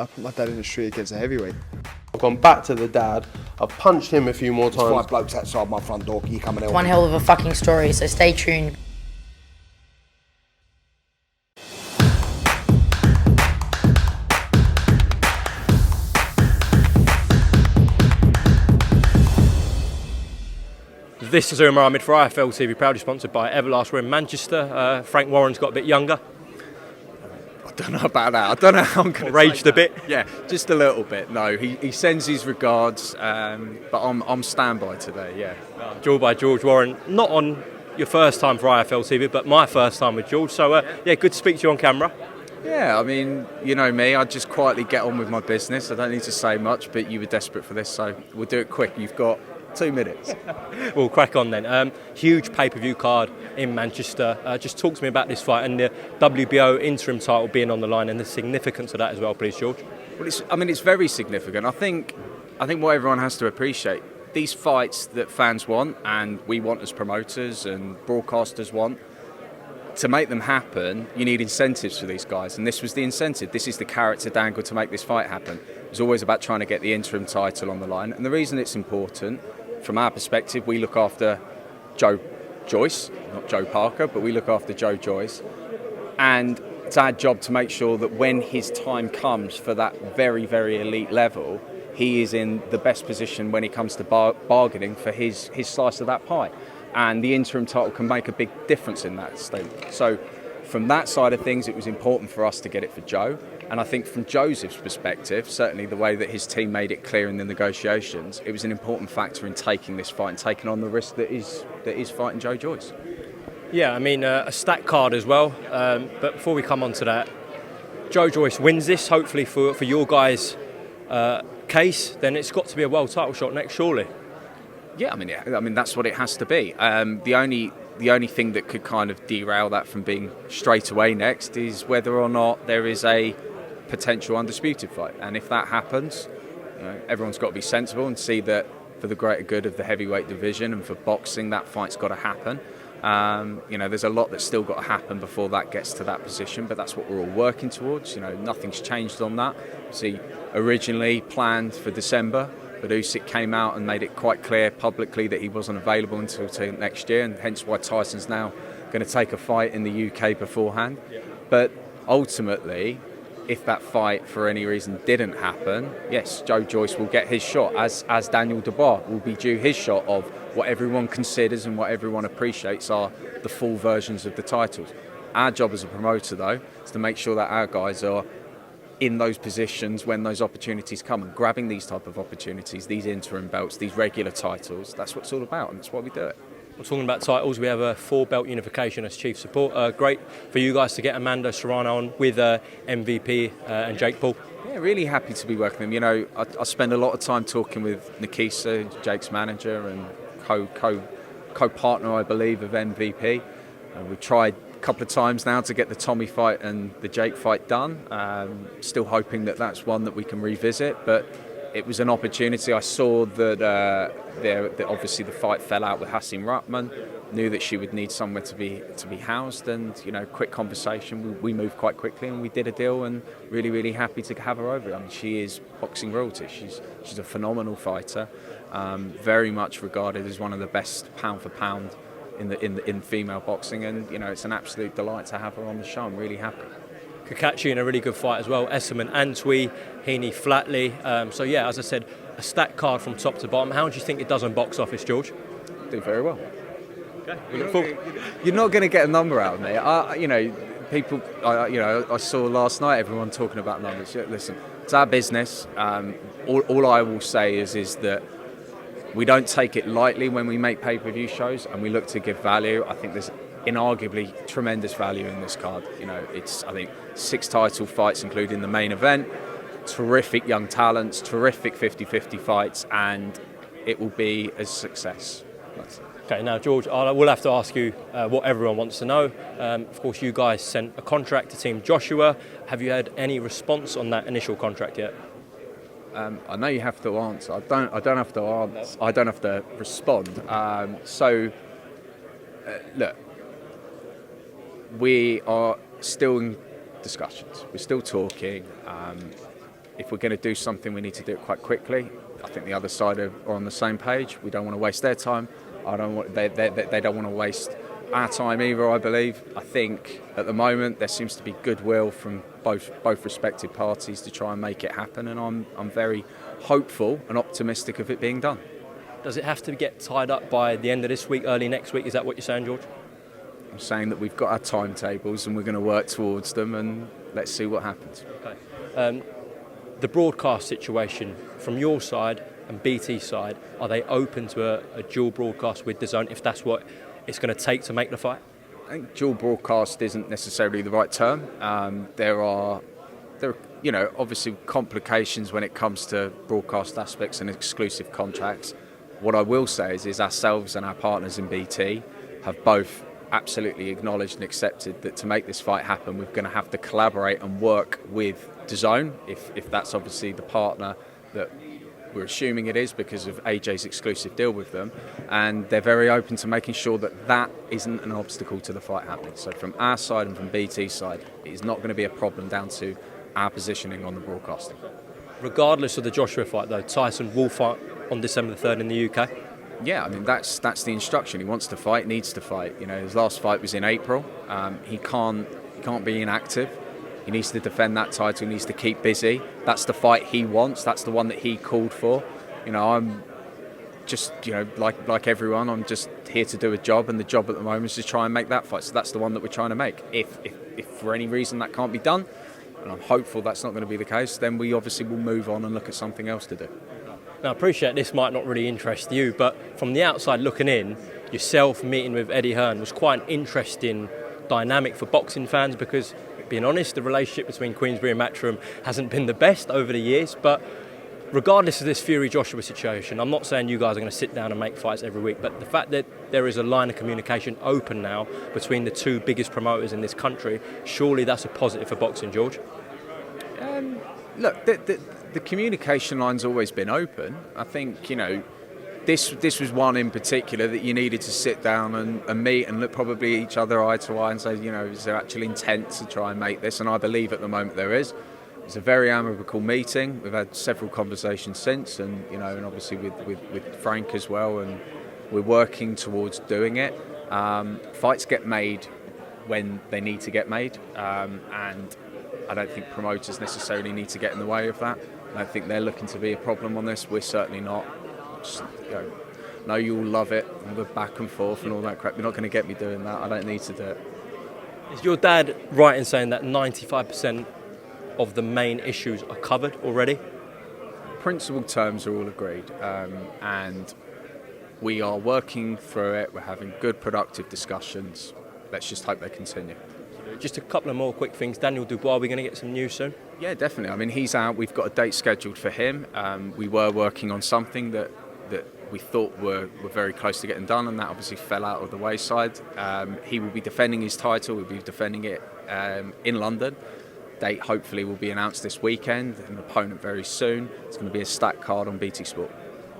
I put my dad in the street against a heavyweight. I've gone back to the dad. I've punched him a few more times. 5 blokes outside my front door. Can you come and help One me? hell of a fucking story, so stay tuned. This is Umar Ahmed for IFL TV, proudly sponsored by Everlast. We're in Manchester. Frank Warren's got a bit younger. I don't know about that. I don't know how I'm going to Raged a bit. Yeah, just a little bit. No, he sends his regards, but I'm standby today. Yeah. Joined by George Warren, not on your first time for IFL TV, but my first time with George. So yeah, good to speak to you on camera. Yeah, I mean, you know me. I just quietly get on with my business. I don't need to say much, but you were desperate for this, so we'll do it quick. You've got 2 minutes. We'll crack on then. Huge pay-per-view card in Manchester. Just talk to me about this fight and the WBO interim title being on the line and the significance of that as well, please, George. Well, it's very significant. I think what everyone has to appreciate, these fights that fans want and we want as promoters and broadcasters want, to make them happen, you need incentives for these guys, and this was the incentive. This is the carrot to dangle to make this fight happen. It was always about trying to get the interim title on the line, and the reason it's important, from our perspective, we look after Joe Joyce, not Joe Parker, but we look after Joe Joyce, and it's our job to make sure that when his time comes for that very, very elite level, he is in the best position when it comes to bargaining for his slice of that pie. And the interim title can make a big difference in that state. So from that side of things, it was important for us to get it for Joe. And I think from Joseph's perspective, certainly the way that his team made it clear in the negotiations, it was an important factor in taking this fight and taking on the risk that is fighting Joe Joyce. Yeah, I mean, a stacked card as well. But before we come on to that, Joe Joyce wins this, hopefully for your guys' case, then it's got to be a world title shot next, surely. Yeah, I mean that's what it has to be. The only thing that could kind of derail that from being straight away next is whether or not there is a potential undisputed fight. And if that happens, you know, everyone's got to be sensible and see that for the greater good of the heavyweight division and for boxing, that fight's got to happen. You know, there's a lot that's still got to happen before that gets to that position, but that's what we're all working towards. You know, nothing's changed on that. See, originally planned for December, but Usyk came out and made it quite clear publicly that he wasn't available until next year, and hence why Tyson's now going to take a fight in the UK beforehand. Yeah. But ultimately, if that fight for any reason didn't happen, yes, Joe Joyce will get his shot, as Daniel Dubois will be due his shot of what everyone considers and what everyone appreciates are the full versions of the titles. Our job as a promoter, though, is to make sure that our guys are in those positions when those opportunities come, and grabbing these type of opportunities, these interim belts, these regular titles, that's what it's all about, and that's why we do it. We're talking about titles. We have a 4-belt unification as chief support. Great for you guys to get Amanda Serrano on with MVP and Jake Paul. Yeah, really happy to be working with them. You know, I spend a lot of time talking with Nikisa, Jake's manager and co-partner, I believe, of MVP. We've tried a couple of times now to get the Tommy fight and the Jake fight done. Still hoping that that's one that we can revisit, but it was an opportunity. I saw that obviously the fight fell out with Hasim Rahman. Knew that she would need somewhere to be housed, and you know, quick conversation. We moved quite quickly and we did a deal, and really happy to have her over. I mean, she is boxing royalty. She's a phenomenal fighter, very much regarded as one of the best pound for pound in female boxing, and you know, it's an absolute delight to have her on the show. I'm really happy. Kakachi in a really good fight as well. Esserman, Antwi, Heaney, Flatley. So yeah, as I said, a stacked card from top to bottom. How do you think it does on box office, George? Do very well. Okay, we look forward. You're not going to get a number out of me. I saw last night everyone talking about numbers. Listen, it's our business. All I will say is that we don't take it lightly when we make pay-per-view shows, and we look to give value. I think there's inarguably tremendous value in this card. You know, it's, I think, 6 title fights, including the main event, terrific young talents, terrific 50-50 fights, and it will be a success. Okay, now George, we'll have to ask you what everyone wants to know. Of course, you guys sent a contract to Team Joshua. Have you had any response on that initial contract yet? I know you have to answer. I don't have to answer. I don't have to respond. Look, we are still in discussions. We're still talking. if we're going to do something, we need to do it quite quickly. I think the other side are on the same page. We don't want to waste their time. They don't want to waste our time either, I believe. I think at the moment there seems to be goodwill from both respective parties to try and make it happen, and I'm very hopeful and optimistic of it being done. Does it have to get tied up by the end of this week, early next week? Is that what you're saying, George? I'm saying that we've got our timetables and we're going to work towards them, and let's see what happens. Okay. The broadcast situation from your side and BT's side, are they open to a dual broadcast with Dazn if that's what it's going to take to make the fight? I think dual broadcast isn't necessarily the right term. There are obviously complications when it comes to broadcast aspects and exclusive contracts. What I will say is ourselves and our partners in BT have both absolutely acknowledged and accepted that to make this fight happen, we're going to have to collaborate and work with Dazn, if that's obviously the partner that we're assuming it is because of AJ's exclusive deal with them, and they're very open to making sure that that isn't an obstacle to the fight happening. So from our side and from BT's side, it is not going to be a problem down to our positioning on the broadcasting. Regardless of the Joshua fight though, Tyson will fight on December the 3rd in the UK? Yeah, I mean that's the instruction. He wants to fight, needs to fight. You know, his last fight was in April. He can't be inactive. He needs to defend that title. He needs to keep busy. That's the fight he wants. That's the one that he called for. You know, I'm just, like everyone, I'm just here to do a job, and the job at the moment is to try and make that fight. So that's the one that we're trying to make. If for any reason that can't be done, and I'm hopeful that's not going to be the case, then we obviously will move on and look at something else to do. Now, I appreciate this might not really interest you, but from the outside looking in, yourself meeting with Eddie Hearn was quite an interesting dynamic for boxing fans because, being honest, the relationship between Queensberry and Matchroom hasn't been the best over the years. But regardless of this Fury-Joshua situation, I'm not saying you guys are going to sit down and make fights every week, but the fact that there is a line of communication open now between the two biggest promoters in this country, surely that's a positive for boxing, George? Look, the communication line's always been open. I think, this was one in particular that you needed to sit down and meet and look probably each other eye to eye and say, is there actual intent to try and make this? And I believe at the moment there is. It's a very amicable meeting. We've had several conversations since, and and obviously with Frank as well, and we're working towards doing it. Fights get made when they need to get made, and I don't think promoters necessarily need to get in the way of that. I don't think they're looking to be a problem on this. We're certainly not. Just, no, you'll love it, and we're back and forth and all that crap. You're not going to get me doing that. I don't need to do it. Is your dad right in saying that 95% of the main issues are covered already? Principal terms are all agreed, and we are working through it. We're having good, productive discussions. Let's just hope they continue. Just a couple of more quick things. Daniel Dubois, are we going to get some news soon? Yeah, definitely. I mean, he's out. We've got a date scheduled for him. We were working on something that we thought were very close to getting done, and that obviously fell out of the wayside. He will be defending his title. We'll be defending it in London. Date hopefully will be announced this weekend. An opponent very soon. It's going to be a stacked card on BT Sport.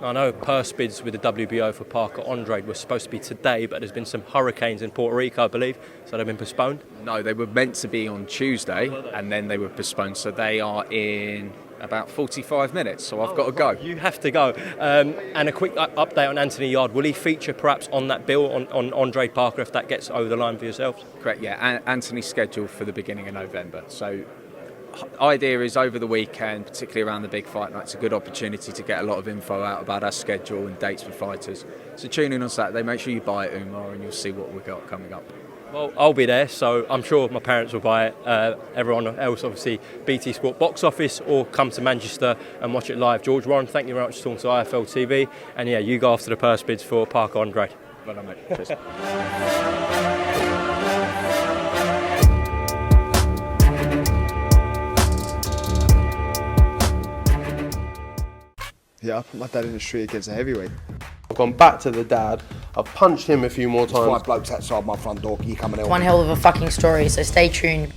I know purse bids with the WBO for Parker Andrade were supposed to be today, but there's been some hurricanes in Puerto Rico, I believe, so they've been postponed. No, they were meant to be on Tuesday, and then they were postponed. So they are in about 45 minutes, so I've got to go. You have to go. And a quick update on Anthony Yard. Will he feature perhaps on that bill on Andrade Parker if that gets over the line for yourselves? Correct, yeah. Anthony's scheduled for the beginning of November. So idea is over the weekend, particularly around the big fight night, it's a good opportunity to get a lot of info out about our schedule and dates for fighters. So tune in on Saturday, make sure you buy it, Umar, and you'll see what we've got coming up. Well, I'll be there, so I'm sure my parents will buy it. Everyone else, obviously, BT Sport box office, or come to Manchester and watch it live. George, Warren, thank you very much for talking to IFL TV. And yeah, you go after the purse bids for Parker Andrade. Well done, mate. Cheers. Yeah, I put my dad in the street against a heavyweight. I've gone back to the dad. I've punched him a few more There's times. 5 blokes outside my front door. Can you come and help One me? hell of a fucking story, so stay tuned.